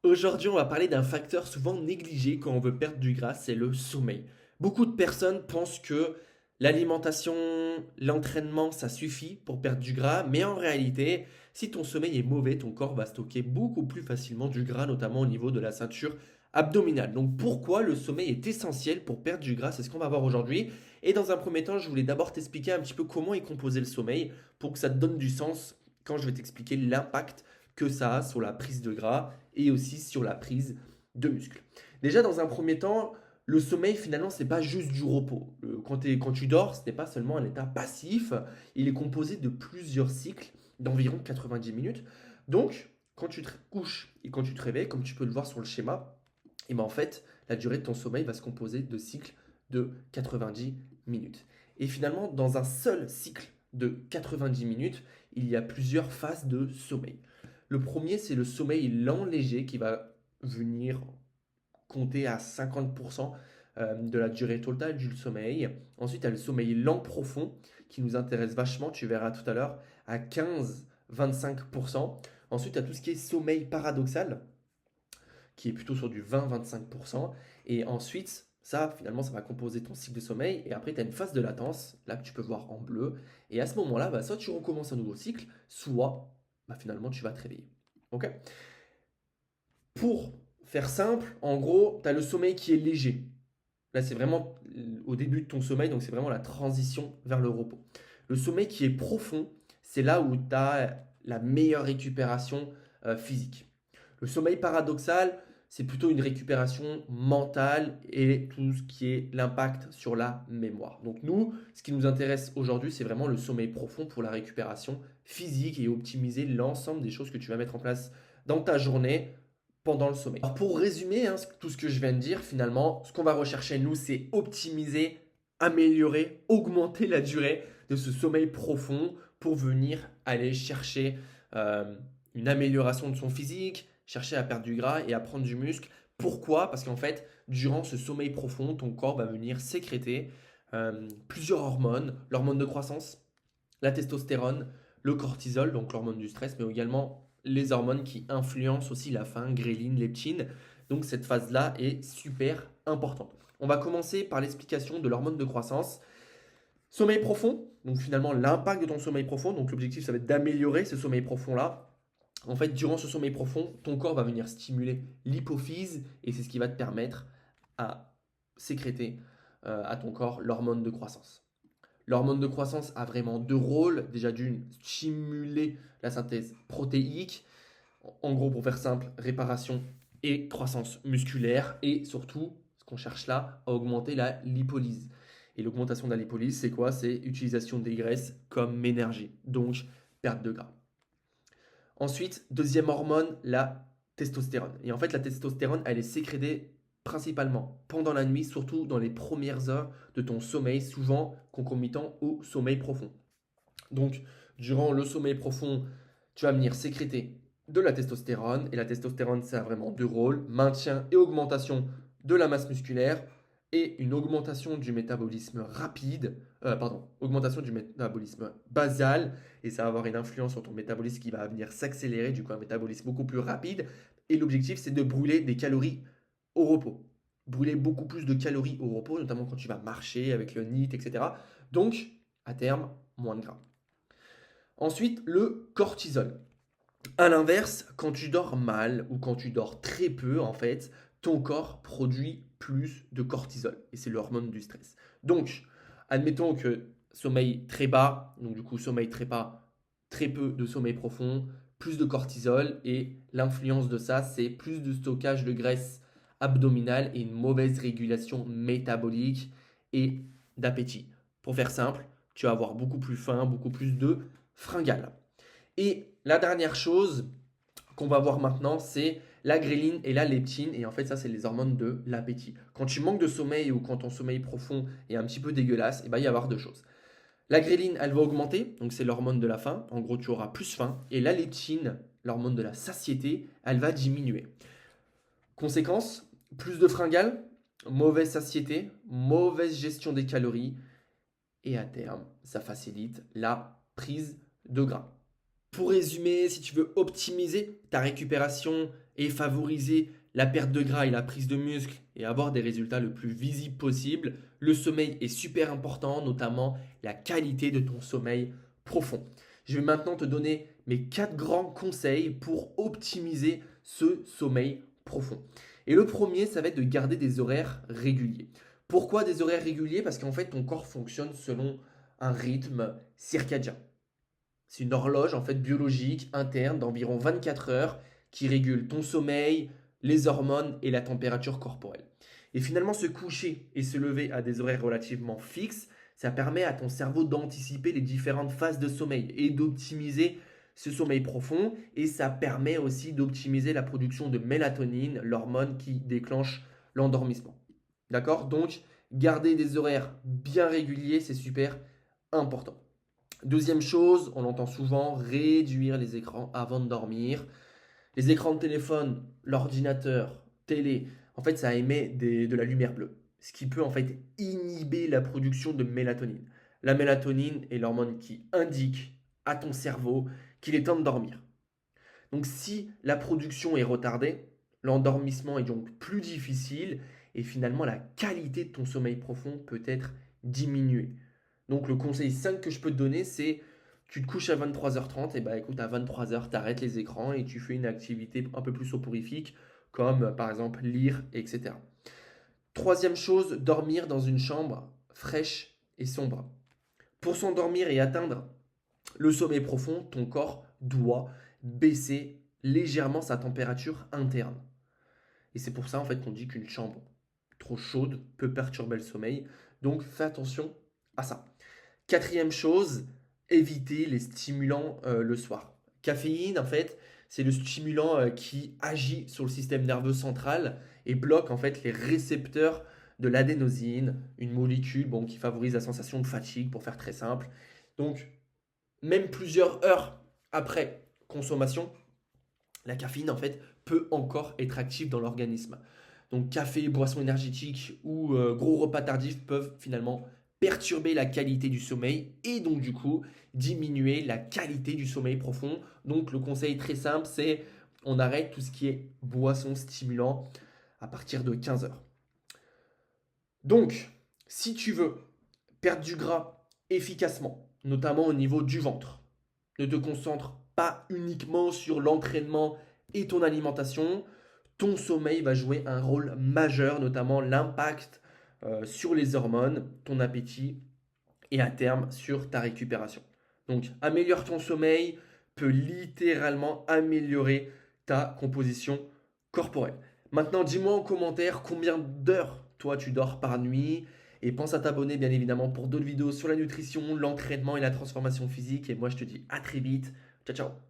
Aujourd'hui, on va parler d'un facteur souvent négligé quand on veut perdre du gras, c'est le sommeil. Beaucoup de personnes pensent que l'alimentation, l'entraînement, ça suffit pour perdre du gras, mais en réalité, si ton sommeil est mauvais, ton corps va stocker beaucoup plus facilement du gras, notamment au niveau de la ceinture abdominale. Donc pourquoi le sommeil est essentiel pour perdre du gras, c'est ce qu'on va voir aujourd'hui. Et dans un premier temps, je voulais d'abord t'expliquer un petit peu comment est composé le sommeil pour que ça te donne du sens quand je vais t'expliquer l'impact que ça a sur la prise de gras et aussi sur la prise de muscle. Déjà, dans un premier temps, le sommeil, finalement, c'est pas juste du repos. Quand tu dors, ce n'est pas seulement un état passif, il est composé de plusieurs cycles d'environ 90 minutes. Donc, quand tu te couches et quand tu te réveilles, comme tu peux le voir sur le schéma, et ben en fait, la durée de ton sommeil va se composer de cycles de 90 minutes. Et finalement, dans un seul cycle de 90 minutes, il y a plusieurs phases de sommeil. Le premier, c'est le sommeil lent léger qui va venir compter à 50% de la durée totale du sommeil. Ensuite, il y a le sommeil lent profond qui nous intéresse vachement, tu verras tout à l'heure, à 15-25%. Ensuite, il y a tout ce qui est sommeil paradoxal qui est plutôt sur du 20-25%. Et ensuite, ça, finalement, ça va composer ton cycle de sommeil. Et après, tu as une phase de latence, là que tu peux voir en bleu. Et à ce moment-là, bah, soit tu recommences un nouveau cycle, soit bah, finalement, tu vas te réveiller. Ok. Pour faire simple, en gros, tu as le sommeil qui est léger. Là, c'est vraiment au début de ton sommeil, donc c'est vraiment la transition vers le repos. Le sommeil qui est profond, c'est là où tu as la meilleure récupération physique. Le sommeil paradoxal, c'est plutôt une récupération mentale et tout ce qui est l'impact sur la mémoire. Donc nous, ce qui nous intéresse aujourd'hui, c'est vraiment le sommeil profond pour la récupération physique et optimiser l'ensemble des choses que tu vas mettre en place dans ta journée pendant le sommeil. Alors pour résumer tout ce que je viens de dire, finalement, ce qu'on va rechercher nous, c'est optimiser, améliorer, augmenter la durée de ce sommeil profond pour venir aller chercher une amélioration de son physique, chercher à perdre du gras et à prendre du muscle. Pourquoi? Parce qu'en fait, durant ce sommeil profond, ton corps va venir sécréter plusieurs hormones, l'hormone de croissance, la testostérone, le cortisol, donc l'hormone du stress, mais également les hormones qui influencent aussi la faim, ghrelin, leptine. Donc cette phase-là est super importante. On va commencer par l'explication de l'hormone de croissance. Sommeil profond, donc finalement l'impact de ton sommeil profond. Donc l'objectif, ça va être d'améliorer ce sommeil profond-là. En fait, durant ce sommeil profond, ton corps va venir stimuler l'hypophyse et c'est ce qui va te permettre à sécréter à ton corps l'hormone de croissance. L'hormone de croissance a vraiment deux rôles. Déjà d'une, stimuler la synthèse protéique. En gros, pour faire simple, réparation et croissance musculaire. Et surtout, ce qu'on cherche là, à augmenter la lipolyse. Et l'augmentation de la lipolyse, c'est quoi? C'est utilisation des graisses comme énergie. Donc, perte de gras. Ensuite, deuxième hormone, la testostérone. Et en fait, la testostérone, elle est sécrétée principalement pendant la nuit, surtout dans les premières heures de ton sommeil, souvent concomitant au sommeil profond. Donc, durant le sommeil profond, tu vas venir sécréter de la testostérone. Et la testostérone, ça a vraiment deux rôles, maintien et augmentation de la masse musculaire et une augmentation du métabolisme rapide, augmentation du métabolisme basal, et ça va avoir une influence sur ton métabolisme qui va venir s'accélérer, du coup un métabolisme beaucoup plus rapide. Et l'objectif, c'est de brûler des calories au repos. Brûler beaucoup plus de calories au repos, notamment quand tu vas marcher avec le NEAT, etc. Donc, à terme, moins de gras. Ensuite, le cortisol. À l'inverse, quand tu dors mal ou quand tu dors très peu, en fait, ton corps produit plus de cortisol et c'est l'hormone du stress. Donc, admettons que sommeil très bas, donc du coup sommeil très bas, très peu de sommeil profond, plus de cortisol et l'influence de ça, c'est plus de stockage de graisse abdominale et une mauvaise régulation métabolique et d'appétit. Pour faire simple, tu vas avoir beaucoup plus faim, beaucoup plus de fringales. Et la dernière chose qu'on va voir maintenant, c'est la ghrelin et la leptine. Et en fait, ça, c'est les hormones de l'appétit. Quand tu manques de sommeil ou quand ton sommeil profond est un petit peu dégueulasse, il va y avoir deux choses. La ghrelin, elle va augmenter, donc c'est l'hormone de la faim. En gros, tu auras plus faim. Et la leptine, l'hormone de la satiété, elle va diminuer. Conséquence, plus de fringales, mauvaise satiété, mauvaise gestion des calories. Et à terme, ça facilite la prise de gras. Pour résumer, si tu veux optimiser ta récupération et favoriser la perte de gras et la prise de muscle et avoir des résultats le plus visibles possible, le sommeil est super important, notamment la qualité de ton sommeil profond. Je vais maintenant te donner mes 4 grands conseils pour optimiser ce sommeil profond. Et le premier, ça va être de garder des horaires réguliers. Pourquoi des horaires réguliers? Parce qu'en fait, ton corps fonctionne selon un rythme circadien. C'est une horloge en fait biologique interne d'environ 24 heures qui régule ton sommeil, les hormones et la température corporelle. Et finalement, se coucher et se lever à des horaires relativement fixes, ça permet à ton cerveau d'anticiper les différentes phases de sommeil et d'optimiser ce sommeil profond. Et ça permet aussi d'optimiser la production de mélatonine, l'hormone qui déclenche l'endormissement. D'accord? Donc, garder des horaires bien réguliers, c'est super important. Deuxième chose, on entend souvent réduire les écrans avant de dormir. Les écrans de téléphone, l'ordinateur, télé, en fait, ça émet de la lumière bleue, ce qui peut en fait inhiber la production de mélatonine. La mélatonine est l'hormone qui indique à ton cerveau qu'il est temps de dormir. Donc si la production est retardée, l'endormissement est donc plus difficile et finalement la qualité de ton sommeil profond peut être diminuée. Donc le conseil 5 que je peux te donner, c'est tu te couches à 23h30, et bah écoute, à 23h, tu arrêtes les écrans et tu fais une activité un peu plus soporifique, comme par exemple lire, etc. Troisième chose, dormir dans une chambre fraîche et sombre. Pour s'endormir et atteindre le sommeil profond, ton corps doit baisser légèrement sa température interne. Et c'est pour ça en fait qu'on dit qu'une chambre trop chaude peut perturber le sommeil. Donc fais attention à ça. Quatrième chose, éviter les stimulants le soir. Caféine, en fait, c'est le stimulant qui agit sur le système nerveux central et bloque en fait les récepteurs de l'adénosine, une molécule bon, qui favorise la sensation de fatigue, pour faire très simple. Donc, même plusieurs heures après consommation, la caféine en fait peut encore être active dans l'organisme. Donc café, boisson énergétique ou gros repas tardifs peuvent finalement perturber la qualité du sommeil et donc du coup diminuer la qualité du sommeil profond. Donc le conseil très simple, c'est on arrête tout ce qui est boisson stimulant à partir de 15 heures. Donc si tu veux perdre du gras efficacement, notamment au niveau du ventre, ne te concentre pas uniquement sur l'entraînement et ton alimentation. Ton sommeil va jouer un rôle majeur, notamment l'impact sur les hormones, ton appétit et à terme sur ta récupération. Donc, améliore ton sommeil peut littéralement améliorer ta composition corporelle. Maintenant, dis-moi en commentaire combien d'heures toi tu dors par nuit et pense à t'abonner bien évidemment pour d'autres vidéos sur la nutrition, l'entraînement et la transformation physique. Et moi, je te dis à très vite. Ciao, ciao.